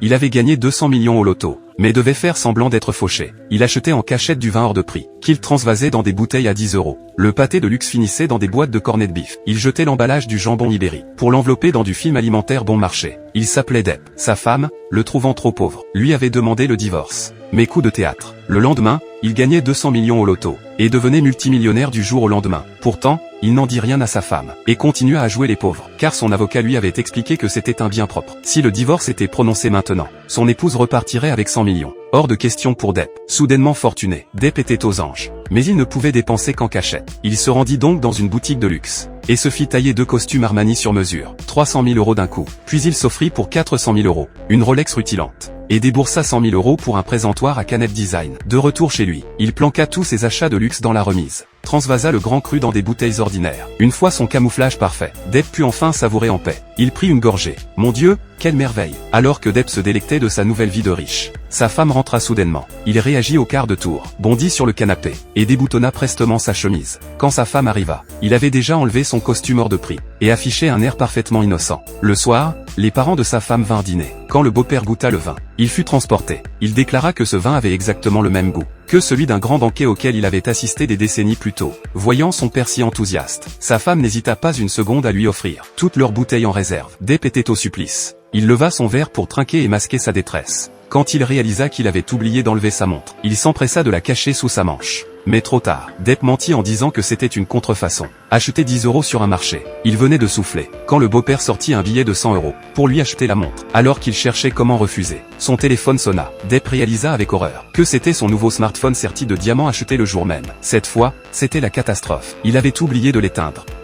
Il avait gagné 200 millions au loto, mais devait faire semblant d'être fauché. Il achetait en cachette du vin hors de prix, qu'il transvasait dans des bouteilles à 10 €. Le pâté de luxe finissait dans des boîtes de cornets de bif. Il jetait l'emballage du jambon Ibéri pour l'envelopper dans du film alimentaire bon marché. Il s'appelait Depp. Sa femme, le trouvant trop pauvre, lui avait demandé le divorce. Mais coup de théâtre. Le lendemain, il gagnait 200 millions au loto, et devenait multimillionnaire du jour au lendemain. Pourtant, il n'en dit rien à sa femme, et continua à jouer les pauvres, car son avocat lui avait expliqué que c'était un bien propre. Si le divorce était prononcé maintenant, son épouse repartirait avec 100 millions. Hors de question pour Depp. Soudainement fortuné, Depp était aux anges. Mais il ne pouvait dépenser qu'en cachette. Il se rendit donc dans une boutique de luxe, et se fit tailler 2 costumes Armani sur mesure, 300 000 € d'un coup. Puis il s'offrit pour 400 000 €, une Rolex rutilante, et déboursa 100 000 € pour un présentoir à Canet Design. De retour chez lui, il planqua tous ses achats de luxe dans la remise, transvasa le grand cru dans des bouteilles ordinaires. Une fois son camouflage parfait, Depp put enfin savourer en paix. Il prit une gorgée. Mon Dieu, quelle merveille! Alors que Depp se délectait de sa nouvelle vie de riche, sa femme rentra soudainement. Il réagit au quart de tour, bondit sur le canapé, et déboutonna prestement sa chemise. Quand sa femme arriva, il avait déjà enlevé son costume hors de prix, et affichait un air parfaitement innocent. Le soir, les parents de sa femme vinrent dîner. Quand le beau-père goûta le vin, il fut transporté. Il déclara que ce vin avait exactement le même goût que celui d'un grand banquet auquel il avait assisté des décennies plus tôt. Voyant son père si enthousiaste, sa femme n'hésita pas une seconde à lui offrir toutes leurs bouteilles en réserve. Depp était au supplice. Il leva son verre pour trinquer et masquer sa détresse. Quand il réalisa qu'il avait oublié d'enlever sa montre, il s'empressa de la cacher sous sa manche. Mais trop tard. Depp mentit en disant que c'était une contrefaçon. Acheté 10 € sur un marché. Il venait de souffler, quand le beau-père sortit un billet de 100 € pour lui acheter la montre. Alors qu'il cherchait comment refuser, son téléphone sonna. Depp réalisa avec horreur que c'était son nouveau smartphone serti de diamants acheté le jour même. Cette fois, c'était la catastrophe. Il avait oublié de l'éteindre.